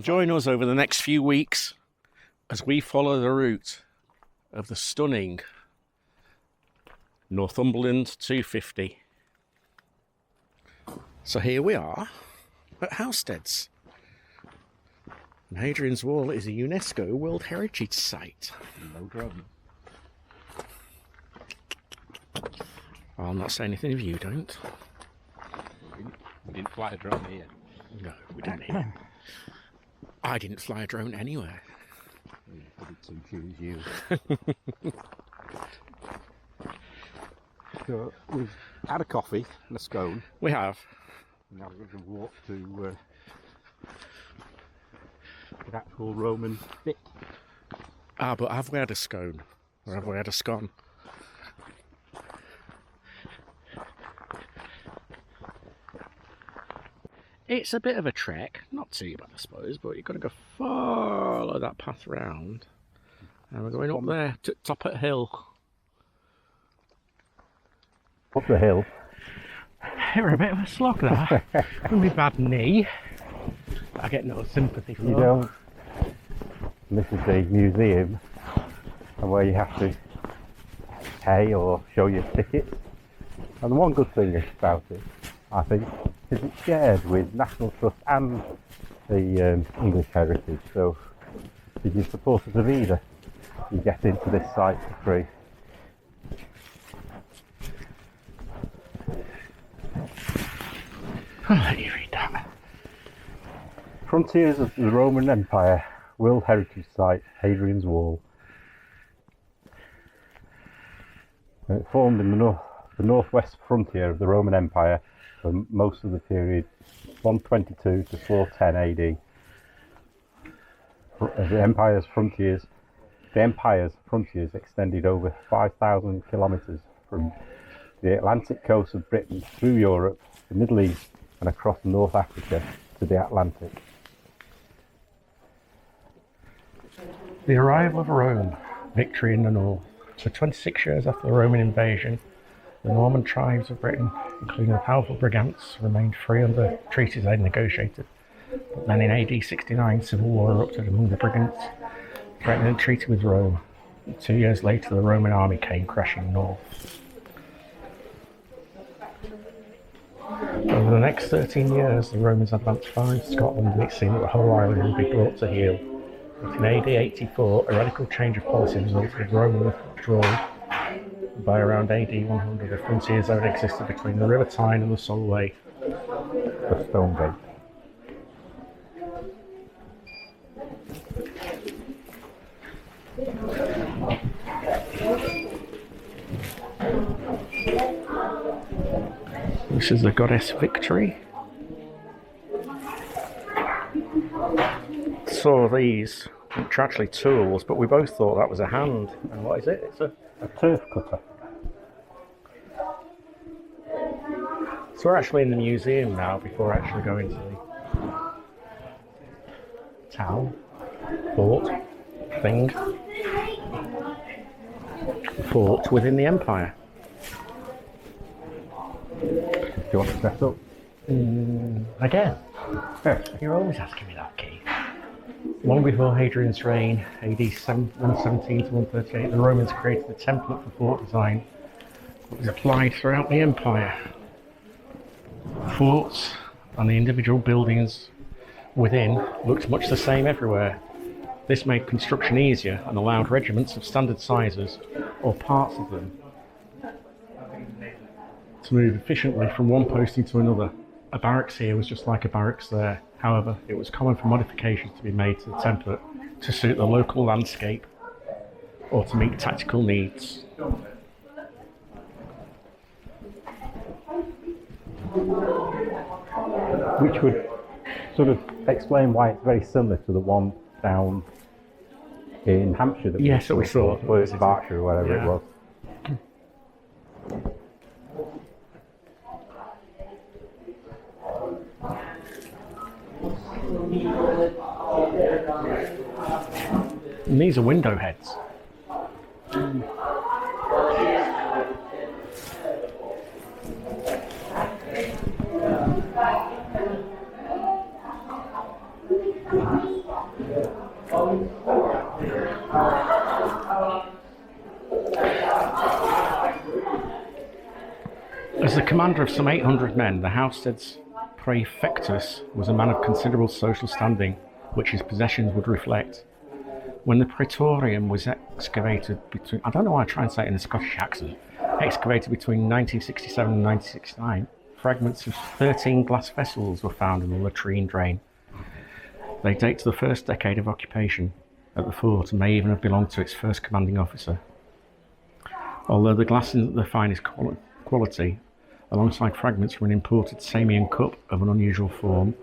Join us over the next few weeks as we follow the route of the stunning Northumberland 250. So here we are at Housesteads. And Hadrian's Wall is a UNESCO World Heritage Site. No drone. I'll not say anything if you don't. We didn't fly a drone here. No, we didn't here. I didn't fly a drone anywhere. I did to choose you. So we've had a coffee and a scone. We have. Now we're going to walk to the actual Roman bit. Ah, but have we had a scone? Or have we had a scone? It's a bit of a trek, not too bad I suppose, but you've got to go follow that path round. And we're going up there to top at hill. Up the hill? You're a bit of a slog there. With my bad knee. I get no sympathy for you don't. And this is the museum, and where you have to pay or show your tickets. And the one good thing about it, I think, is it's shared with National Trust and the English Heritage. So if you're supporters of either, you get into this site for free. I'll let you read that. Frontiers of the Roman Empire, World Heritage Site, Hadrian's Wall. And it formed in the northwest frontier of the Roman Empire for most of the period 122 to 410 AD. The empire's frontiers extended over 5,000 kilometres from the Atlantic coast of Britain through Europe, the Middle East, and across North Africa to the Atlantic. The arrival of Rome, victory in the north. For 26 years after the Roman invasion, the Norman tribes of Britain, including the powerful Brigantes, remained free under treaties they'd negotiated. But then in AD 69, civil war erupted among the Brigantes, threatening a treaty with Rome. 2 years later, the Roman army came crashing north. Over the next 13 years, the Romans advanced far into Scotland, and it seemed that the whole island would be brought to heel. But in AD 84, a radical change of policy resulted in Roman withdrawal. By around AD 100, a frontier zone existed between the River Tyne and the Solway. The Stone Gate. This is the goddess Victory. Saw these, which are actually tools, but we both thought that was a hand. And what is it? It's a turf cutter. So we're actually in the museum now before actually going to the town, fort, thing. Fort within the empire. Do you want to set up? Again? You're always asking me that, Keith. Long before Hadrian's reign, AD 117 to 138, the Romans created a template for fort design that was applied throughout the empire. Forts and the individual buildings within looked much the same everywhere. This made construction easier and allowed regiments of standard sizes, or parts of them, to move efficiently from one posting to another. A barracks here was just like a barracks there. However, it was common for modifications to be made to the template to suit the local landscape or to meet tactical needs. Which would sort of explain why it's very similar to the one down in Hampshire that we saw. Or it's Berkshire or whatever it was. And these are window heads. As the commander of some 800 men, the Housesteads praefectus was a man of considerable social standing, which his possessions would reflect. When the Praetorium was excavated between, I don't know why I try and say it in a Scottish accent, excavated between 1967 and 1969, fragments of 13 glass vessels were found in the latrine drain. They date to the first decade of occupation at the fort and may even have belonged to its first commanding officer. Although the glass isn't the finest quality, alongside fragments from an imported Samian cup of an unusual form,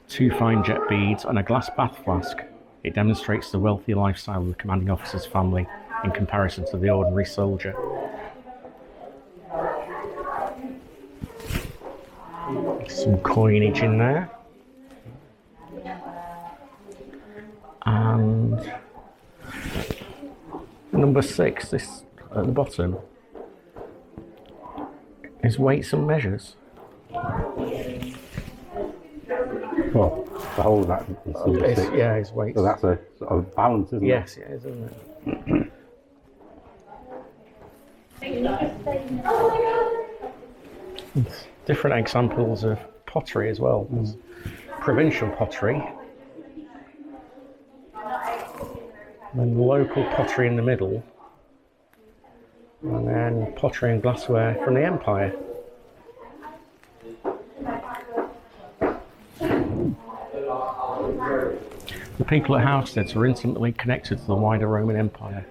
2 fine jet beads and a glass bath flask, it demonstrates the wealthy lifestyle of the commanding officer's family in comparison to the ordinary soldier. Some coinage in there. And number 6, this at the bottom, is weights and measures. Well, the whole of that is number 6. Yeah, it's weights. So that's a sort of balance, isn't it? Yes, it is, isn't it? Different examples of pottery as well. There's provincial pottery, then local pottery in the middle, and then pottery and glassware from the Empire. The people at Housesteads were intimately connected to the wider Roman Empire.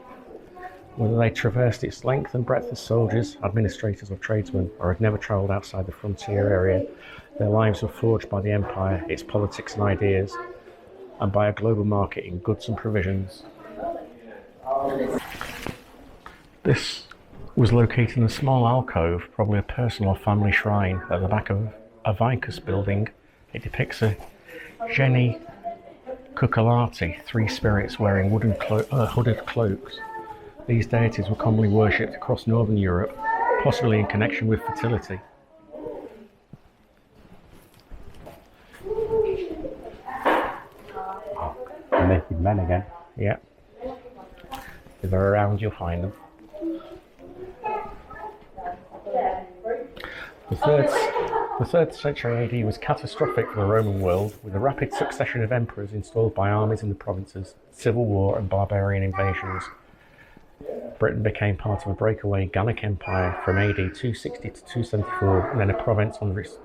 Whether they traversed its length and breadth as soldiers, administrators or tradesmen, or had never travelled outside the frontier area, their lives were forged by the Empire, its politics and ideas, and by a global market in goods and provisions. This was located in a small alcove, probably a personal or family shrine, at the back of a vicus building. It depicts a Geni Cucullati, 3 spirits wearing hooded cloaks. These deities were commonly worshipped across northern Europe, possibly in connection with fertility. The naked men again. Yeah. If they're around, you'll find them. The 3rd century AD was catastrophic for the Roman world, with a rapid succession of emperors installed by armies in the provinces, civil war and barbarian invasions. Britain became part of a breakaway Gallic Empire from AD 260 to 274, and then a province under its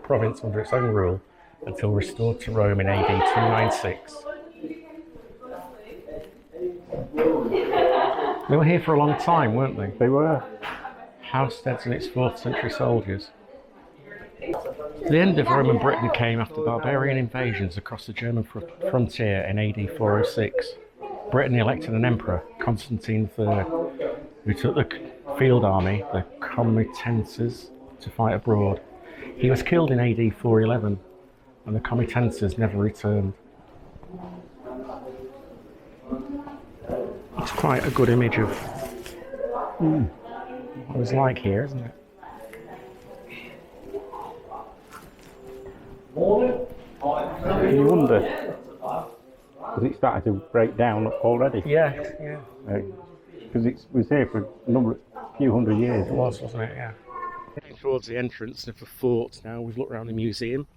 own rule until restored to Rome in AD 296. They were here for a long time, weren't they? They were. Housesteads and its 4th century soldiers. The end of Roman Britain came after barbarian invasions across the German frontier in AD 406. Britain elected an emperor, Constantine III, who took the field army, the Comitenses, to fight abroad. He was killed in AD 411, and the Comitenses never returned. It's quite a good image of what it was like here, isn't it? You wonder, has it started to break down already? Yeah. Because it was here for a few hundred years. It was, wasn't it? Yeah. Towards the entrance of the fort now, we've looked around the museum.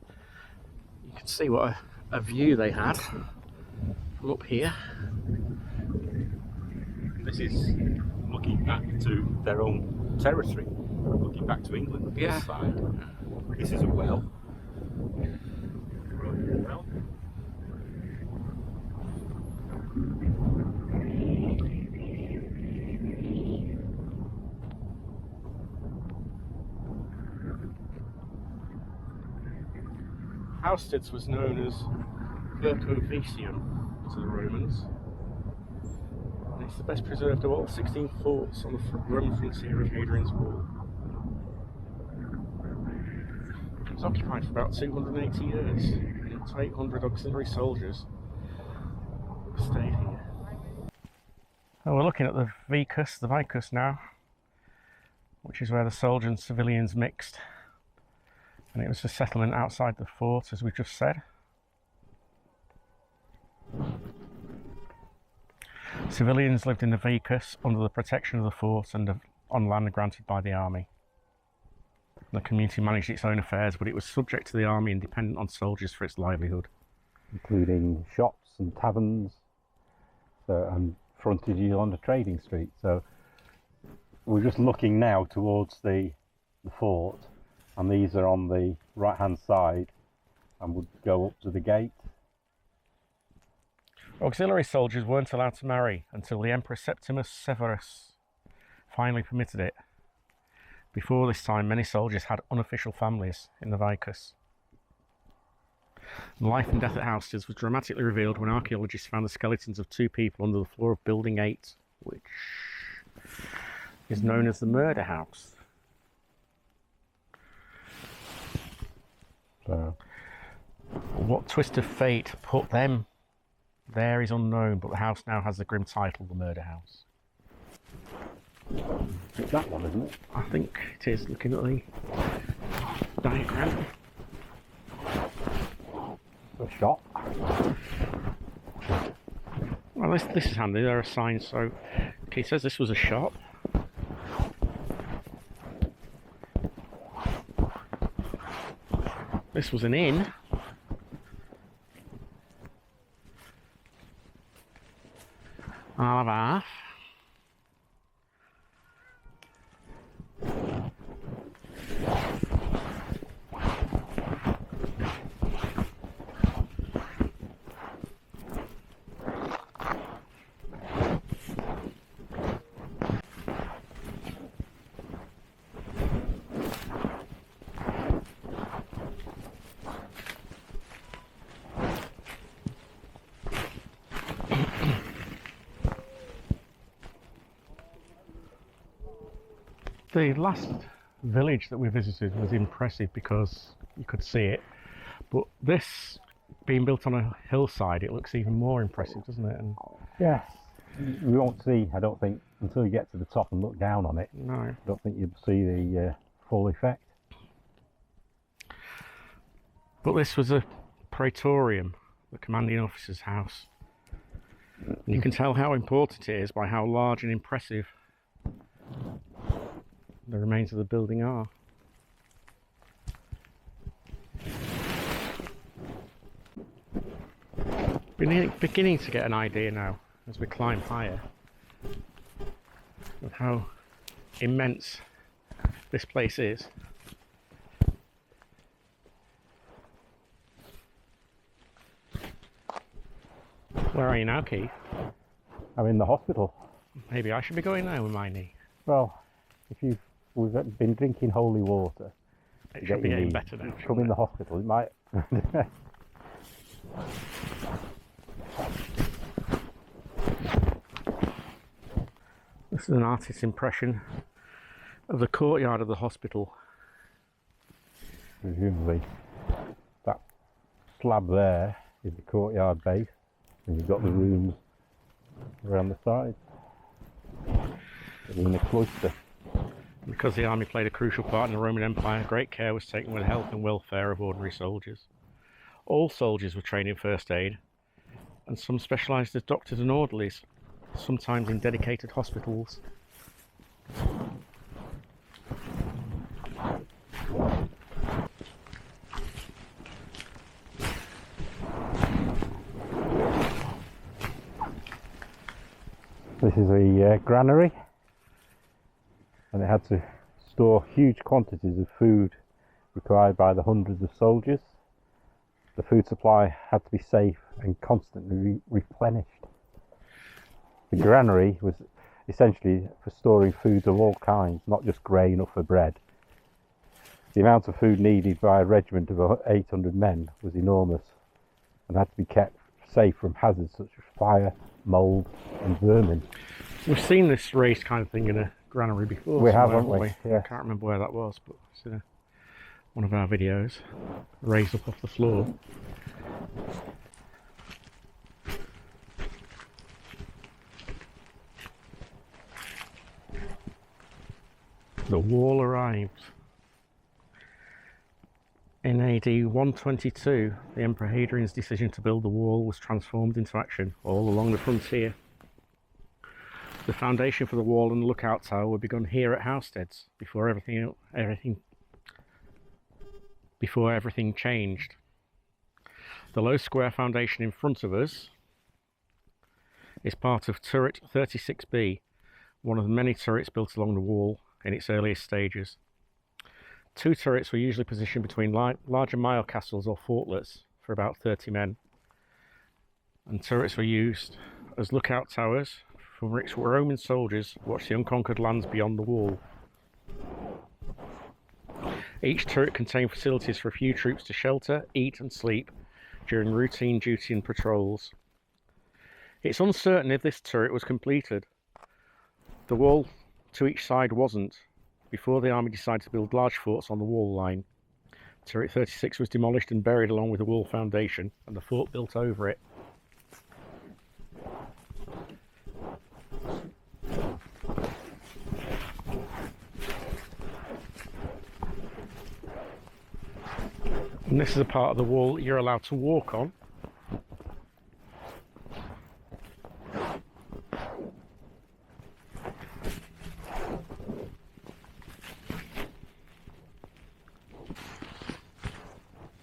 You can see what a view they had from up here. This is looking back to their own territory, looking back to England. Yeah. This side. This is a well. Housesteads was known as Vircovicium to the Romans, and it's the best preserved of all 16 forts on the Roman frontier of Hadrian's Wall. It was occupied for about 280 years, and up to 800 auxiliary soldiers stayed here. So we're looking at the vicus now, which is where the soldiers and civilians mixed. And it was a settlement outside the fort, as we just said. Civilians lived in the vicus under the protection of the fort and on land granted by the army. The community managed its own affairs, but it was subject to the army and dependent on soldiers for its livelihood. Including shops and taverns, and frontages on the trading street. So we're just looking now towards the fort, and these are on the right hand side and would go up to the gate. Auxiliary soldiers weren't allowed to marry until the Emperor Septimus Severus finally permitted it. Before this time, many soldiers had unofficial families in the Vicus. The life and death at Housesteads was dramatically revealed when archaeologists found the skeletons of 2 people under the floor of Building 8, which is known as the murder house. So, what twist of fate put them there is unknown, but the house now has the grim title, the murder house. it's that one, isn't it? I think it is, looking at the diagram. A shop. Well, this is handy. There are signs. So, okay, it says this was a shop. This was an inn. I'll have half. The last village that we visited was impressive because you could see it, but this being built on a hillside, it looks even more impressive, doesn't it? And Yes. You won't see, I don't think, until you get to the top and look down on it. no, I don't think you'll see the full effect. but this was a praetorium, the commanding officer's house. And you can tell how important it is by how large and impressive the remains of the building are. Beginning to get an idea now, as we climb higher, of how immense this place is. Where are you now, Keith? I'm in the hospital. Maybe I should be going there with my knee. Well, if we've been drinking holy water, It should be getting better now. come in the hospital, it might. This is an artist's impression of the courtyard of the hospital. Presumably, that slab there is the courtyard base, and you've got the rooms around the side. In a cloister. Because the army played a crucial part in the Roman Empire, great care was taken with the health and welfare of ordinary soldiers. All soldiers were trained in first aid, and some specialised as doctors and orderlies, sometimes in dedicated hospitals. This is a granary, and it had to store huge quantities of food required by the hundreds of soldiers. The food supply had to be safe and constantly replenished. The granary was essentially for storing foods of all kinds, not just grain or for bread. The amount of food needed by a regiment of 800 men was enormous and had to be kept safe from hazards such as fire, mould and vermin. We've seen this raised kind of thing in a granary before. We have, somewhere, haven't we? I Yes. can't remember where that was, but it's in one of our videos, raised up off the floor. The wall arrived. In AD 122, the Emperor Hadrian's decision to build the wall was transformed into action all along the frontier. The foundation for the wall and the lookout tower were begun here at Housesteads before everything before everything changed. The low square foundation in front of us is part of turret 36B, one of the many turrets built along the wall in its earliest stages. 2 turrets were usually positioned between larger mile castles or fortlets for about 30 men, and turrets were used as lookout towers from which Roman soldiers watched the unconquered lands beyond the wall. Each turret contained facilities for a few troops to shelter, eat and sleep during routine duty and patrols. It's uncertain if this turret was completed. The wall to each side wasn't, before the army decided to build large forts on the wall line. Turret 36 was demolished and buried along with the wall foundation, and the fort built over it. And this is a part of the wall you're allowed to walk on.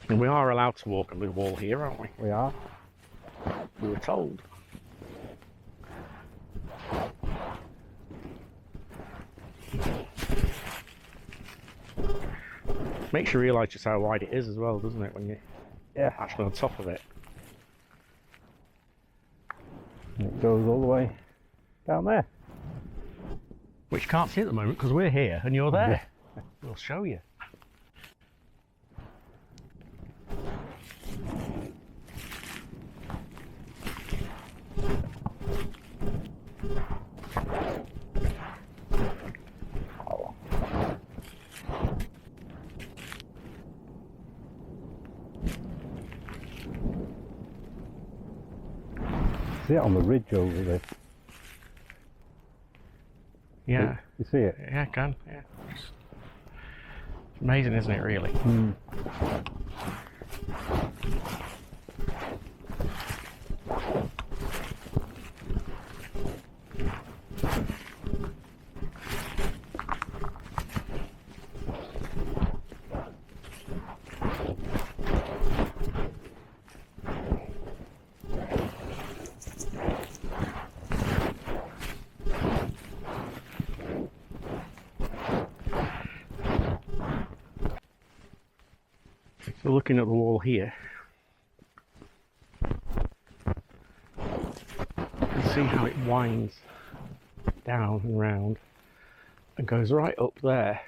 And we are allowed to walk on the wall here, aren't we? We are. We were told. Makes you realise just how wide it is as well, doesn't it, when you're actually on top of it. And it goes all the way down there. Which you can't see at the moment because we're here and you're there. Yeah. We'll show you. See it on the ridge over there. Yeah. You see it? Yeah, I can. Yeah. It's amazing, isn't it, really? Mm. So looking at the wall here, you can see how it winds down and round and goes right up there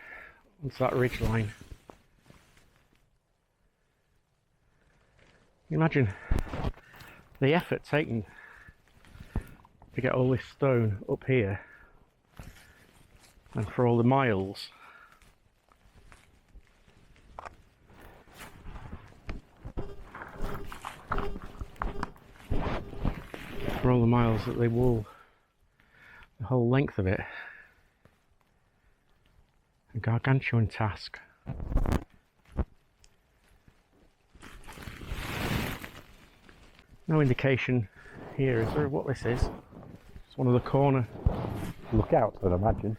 onto that ridge line. Imagine the effort taken to get all this stone up here and for all the miles. For all the miles that they wall, the whole length of it. A gargantuan task. No indication here is there what this is. It's one of the corner Lookouts, I'd imagine.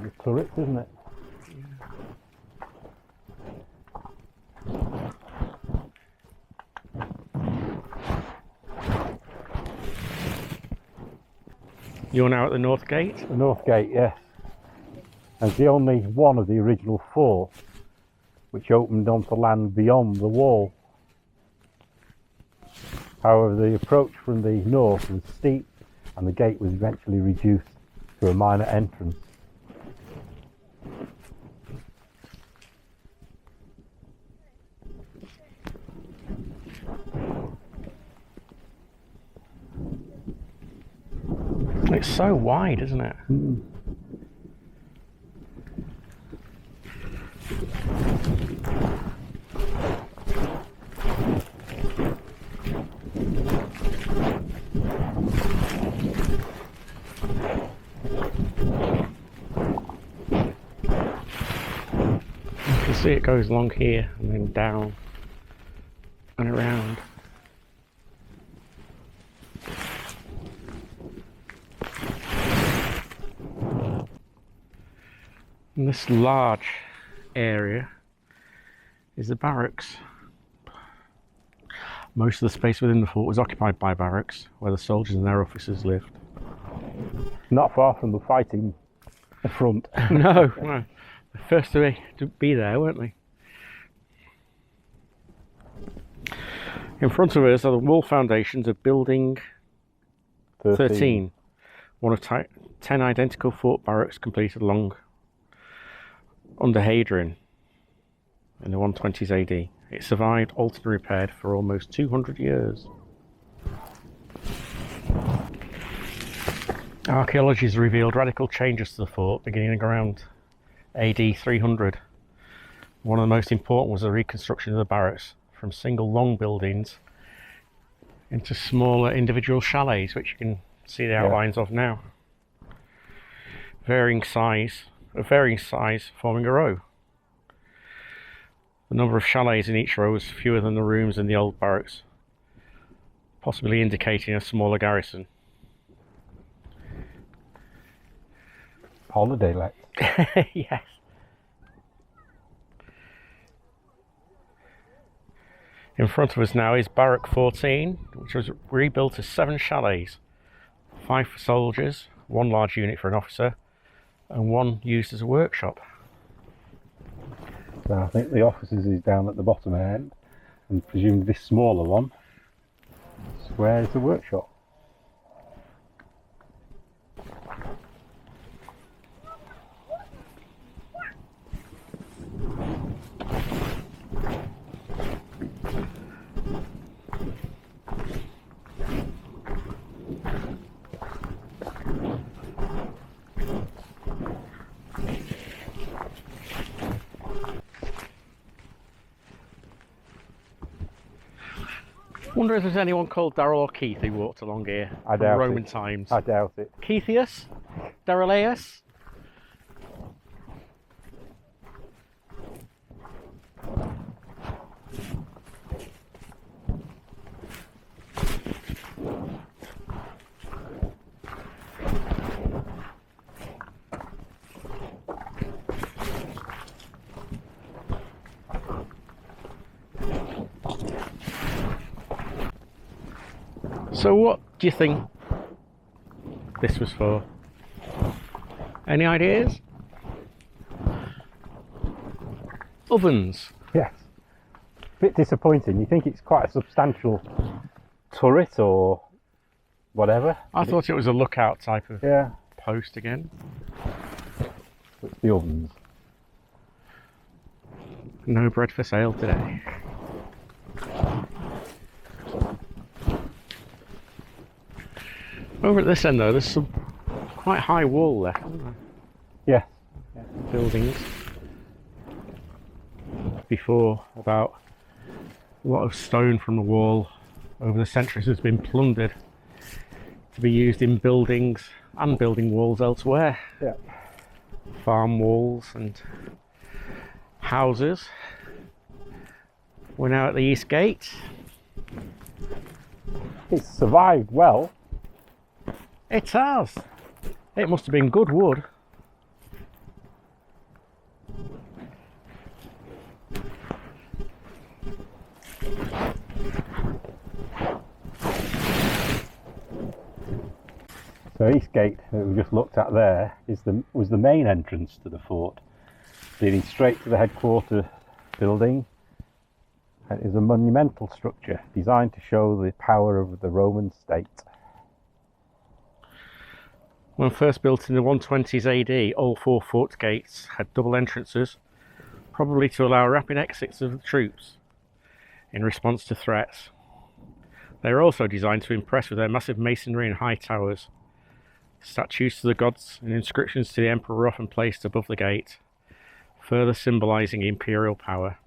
The turrets, isn't it? You're now at the North Gate? The North Gate, yes. And it's the only one of the original 4 which opened onto land beyond the wall. However, the approach from the north was steep and the gate was eventually reduced to a minor entrance. It's so wide, isn't it? Mm. You can see it goes along here and then down and around. And this large area is the barracks. Most of the space within the fort was occupied by barracks, where the soldiers and their officers lived. Not far from the fighting front. No, the first to be there, weren't they? In front of us are the wall foundations of building 13, one of 10 identical fort barracks completed under Hadrian in the 120s AD. It survived, altered and repaired for almost 200 years. Archaeology has revealed radical changes to the fort beginning around AD 300. One of the most important was the reconstruction of the barracks from single long buildings into smaller individual chalets, which you can see the outlines of now. Varying size forming a row. The number of chalets in each row was fewer than the rooms in the old barracks, possibly indicating a smaller garrison. Holiday let. Yes. In front of us now is Barrack 14, which was rebuilt as 7 chalets, 5 for soldiers, 1 large unit for an officer, and 1 used as a workshop. So I think the officers is down at the bottom end, and presume this smaller one is where is the workshop. I wonder if there's anyone called Darrell or Keith who walked along here I from doubt Roman it. times. I doubt it. Keithius? Darrelleus? So what do you think this was for? Any ideas? Ovens. Yes. Bit disappointing. You think it's quite a substantial turret or whatever? I thought it was a lookout type of post again. It's the ovens. No bread for sale today. Over at this end though, there's some quite high wall left, isn't there? Yes. Buildings. Before, about a lot of stone from the wall over the centuries has been plundered to be used in buildings and building walls elsewhere. Yeah. Farm walls and houses. We're now at the East Gate. It's survived well. It has. It must have been good wood. So Eastgate that we just looked at there was the main entrance to the fort, leading straight to the headquarters building. And it is a monumental structure designed to show the power of the Roman state. When first built in the 120s AD, all 4 fort gates had double entrances, probably to allow rapid exits of the troops in response to threats. They are also designed to impress with their massive masonry and high towers. Statues to the gods and inscriptions to the emperor were often placed above the gate, further symbolising imperial power.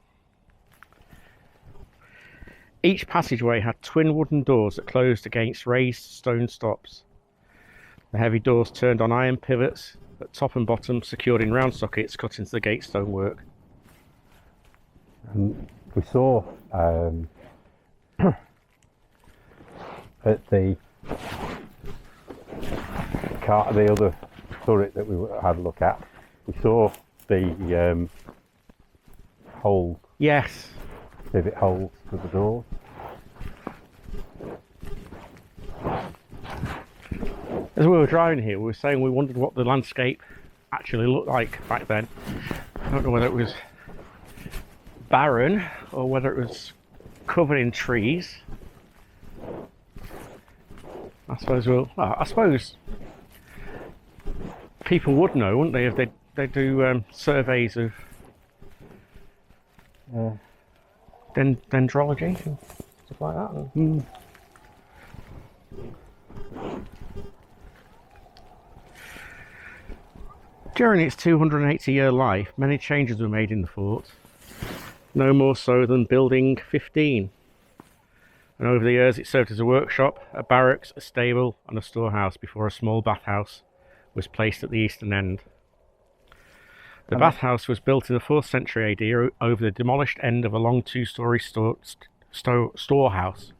Each passageway had twin wooden doors that closed against raised stone stops. The heavy doors turned on iron pivots at top and bottom, secured in round sockets cut into the gate stonework. And we saw at the other turret that we had a look at, we saw the holes, Yes. pivot holes for the doors. As we were driving here, we were saying we wondered what the landscape actually looked like back then. I don't know whether it was barren or whether it was covered in trees. I suppose people would know, wouldn't they, if they do surveys of dendrology and stuff like that. During its 280-year life, many changes were made in the fort, no more so than building 15. And over the years it served as a workshop, a barracks, a stable and a storehouse before a small bathhouse was placed at the eastern end. The bathhouse was built in the 4th century AD over the demolished end of a long 2-storey storehouse.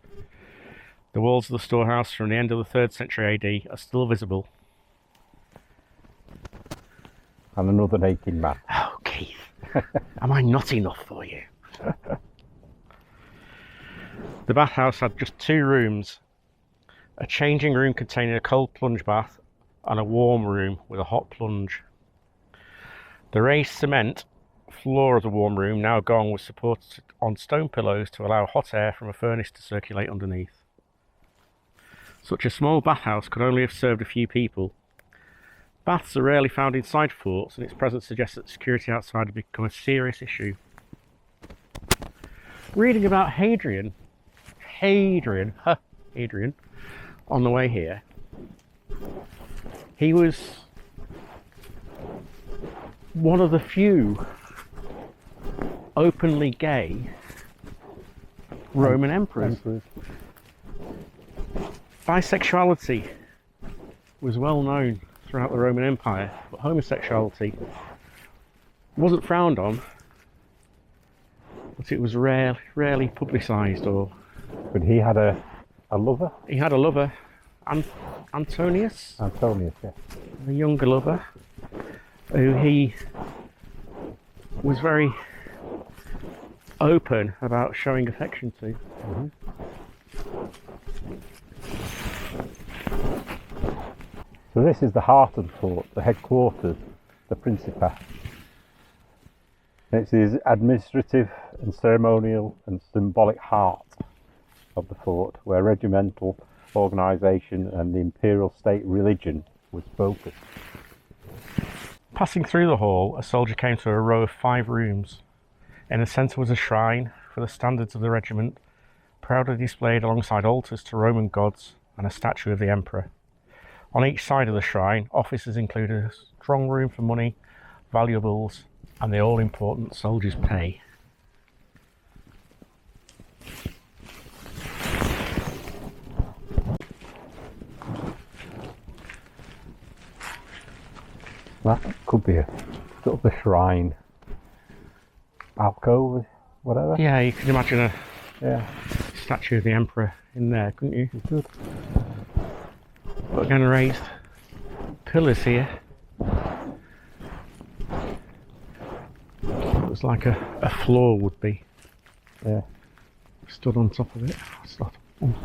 The walls of the storehouse from the end of the 3rd century AD are still visible. And another naked man. Oh, Keith, am I not enough for you? The bathhouse had just 2 rooms, a changing room containing a cold plunge bath and a warm room with a hot plunge. The raised cement floor of the warm room, now gone, was supported on stone pillows to allow hot air from a furnace to circulate underneath. Such a small bathhouse could only have served a few people. Baths are rarely found inside forts, and its presence suggests that security outside had become a serious issue. Reading about Hadrian, on the way here, he was one of the few openly gay Roman emperors. Bisexuality was well known throughout the Roman Empire, but homosexuality wasn't frowned on, but it was rarely publicised. But he had a lover? He had a lover, Antonius, Yeah. a younger lover, who he was very open about showing affection to. So this is the heart of the fort, the headquarters, the Principate. It's the administrative and ceremonial and symbolic heart of the fort, where regimental organisation and the imperial state religion was focused. Passing through the hall, a soldier came to a row of 5 rooms. In the centre was a shrine for the standards of the regiment, proudly displayed alongside altars to Roman gods and a statue of the emperor. On each side of the shrine, officers included a strong room for money, valuables, and the all-important soldier's pay. That could be a sort of a shrine, alcove, whatever. Yeah, you can imagine a Yeah. statue of the emperor in there, couldn't you? You could. But again, raised pillars here. It was like a floor would be. Yeah. Stood on top of it.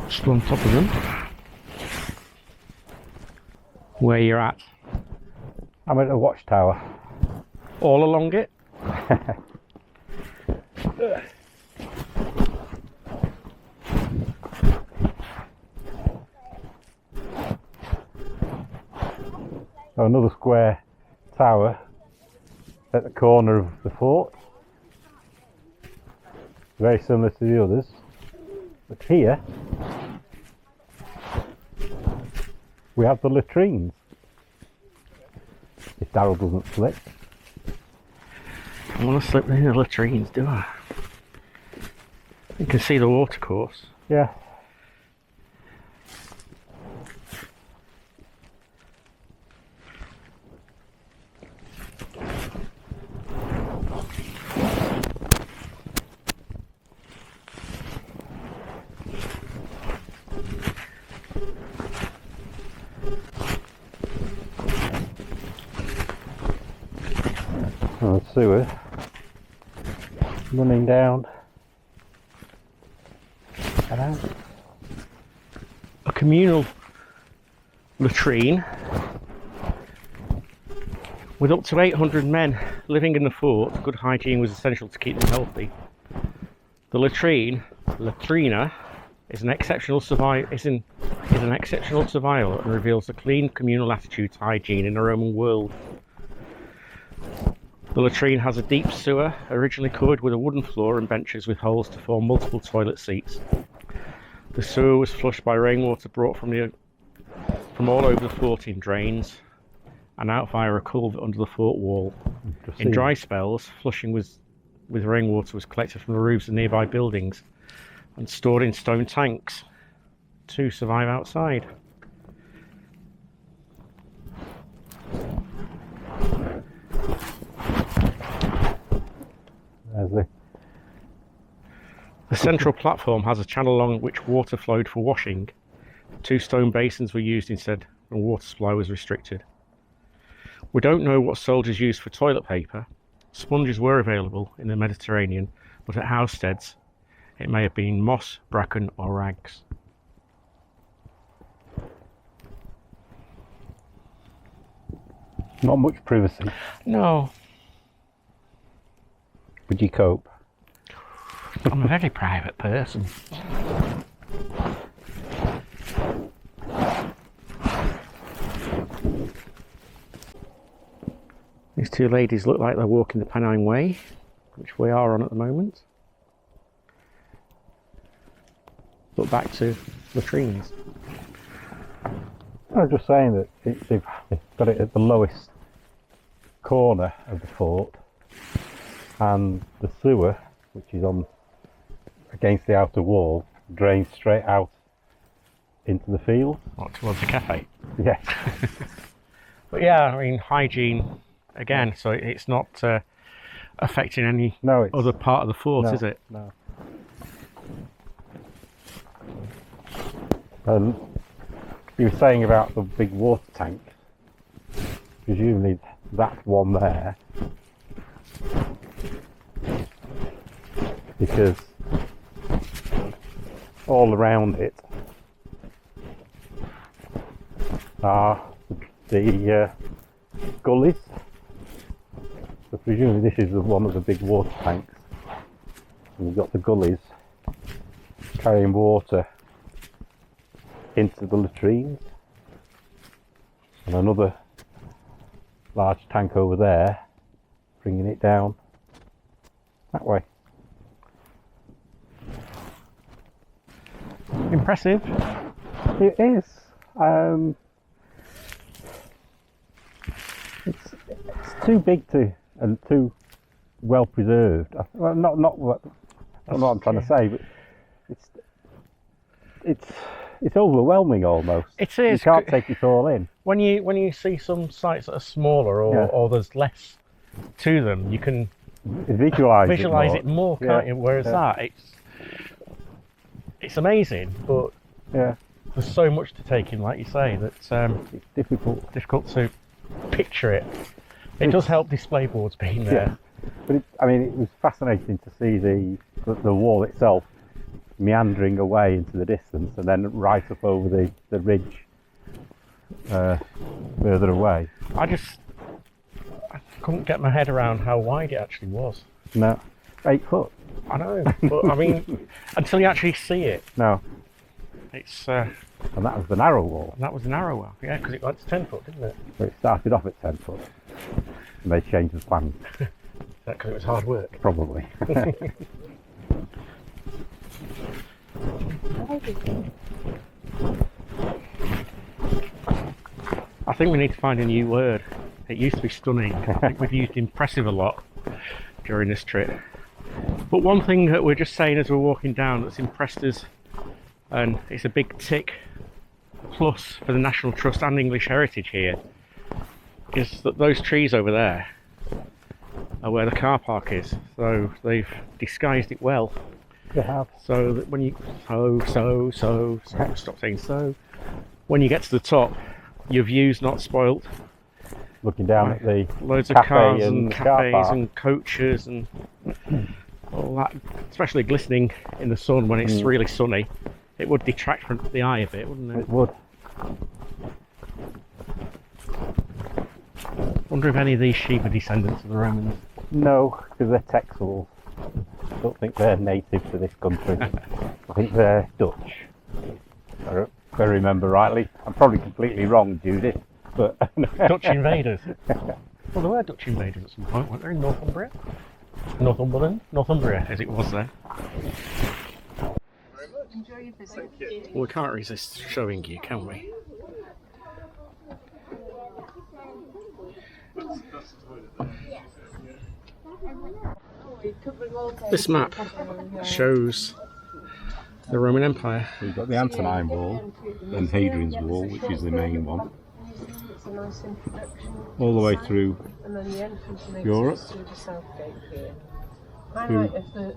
Stood on top of them. Where you're at. I'm at a watchtower. All along it. So another square tower at the corner of the fort. Very similar to the others. But here we have the latrines. If Daryl doesn't slip. I don't want to slip in the latrines, do I? You can see the watercourse. Yeah. sewer running down and out. A communal latrine with up to 800 men living in the fort. Good hygiene was essential to keep them healthy. The latrina, is an exceptional survival and reveals a clean communal attitude to hygiene in the Roman world. The latrine has a deep sewer, originally covered with a wooden floor and benches with holes to form multiple toilet seats. The sewer was flushed by rainwater brought from all over the fort in drains and out via a culvert under the fort wall. In dry spells, flushing with rainwater was collected from the roofs of nearby buildings and stored in stone tanks to survive outside. The central platform has a channel along which water flowed for washing. 2 stone basins were used instead, and water supply was restricted. We don't know what soldiers used for toilet paper. Sponges were available in the Mediterranean, but at Housesteads it may have been moss, bracken or rags. Not much privacy. No. Would you cope? I'm a very private person. These 2 ladies look like they're walking the Pennine Way, which we are on at the moment. Look back to latrines. I was just saying that they've got it at the lowest corner of the fort, and the sewer, which is on against the outer wall, drains straight out into the field. What, towards the cafe? Yes. But yeah, I mean, hygiene again, so it's not affecting any other part of the fort, is it? No. You were saying about the big water tank. Presumably that one there, because all around it are the gullies. So presumably this is one of the big water tanks. And you've got the gullies carrying water into the latrines, and another large tank over there bringing it down that way. Impressive. It is. It's too big and too well preserved. Well, not what I'm trying to say, but it's overwhelming almost. It is. You can't take it all in. When you see some sites that are smaller or there's less to them, you can visualize it more, can't you? Whereas that, it's amazing, but there's so much to take in, like you say, that it's difficult to picture it. It does help display boards being there. Yeah. But it was fascinating to see the wall itself meandering away into the distance, and then right up over the ridge further away. I couldn't get my head around how wide it actually was. No, 8 foot. I know, but I mean, until you actually see it. No. It's. And that was the narrow wall. And that was the narrow wall, yeah, because it went to 10 foot, didn't it? So it started off at 10 foot, and they changed the plan. Is that because it was hard work? Probably. I think we need to find a new word. It used to be stunning. I think we've used impressive a lot during this trip. But one thing that we're just saying as we're walking down that's impressed us, and it's a big tick plus for the National Trust and English Heritage here, is that those trees over there are where the car park is. So they've disguised it well. They have. So that when you stop saying so. When you get to the top, your view's not spoilt. looking down at the loads of cafe cars and and car cafes park. and coaches and all that, especially glistening in the sun when it's really sunny. It would detract from the eye a bit, wouldn't it? It would. Wonder if any of these sheep are descendants of the Romans. No, because they're Texels. I don't think they're native to this country. I think they're Dutch. If I remember rightly. I'm probably completely wrong, Judith. But Dutch invaders. Well, there were Dutch invaders at some point, weren't there, in Northumbria? Northumberland? Northumbria, as it was there. Enjoy your visit. Well, we can't resist showing you, can we? This map shows the Roman Empire. we've got the Antonine Wall and Hadrian's Wall, which is the main one, all the way through Europe, to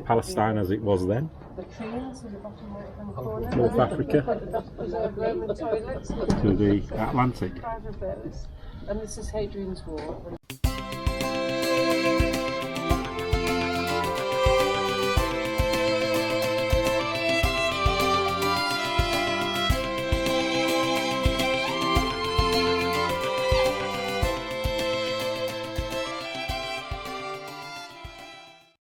Palestine as it was then, North Africa, to the Atlantic. And this is Hadrian's Wall.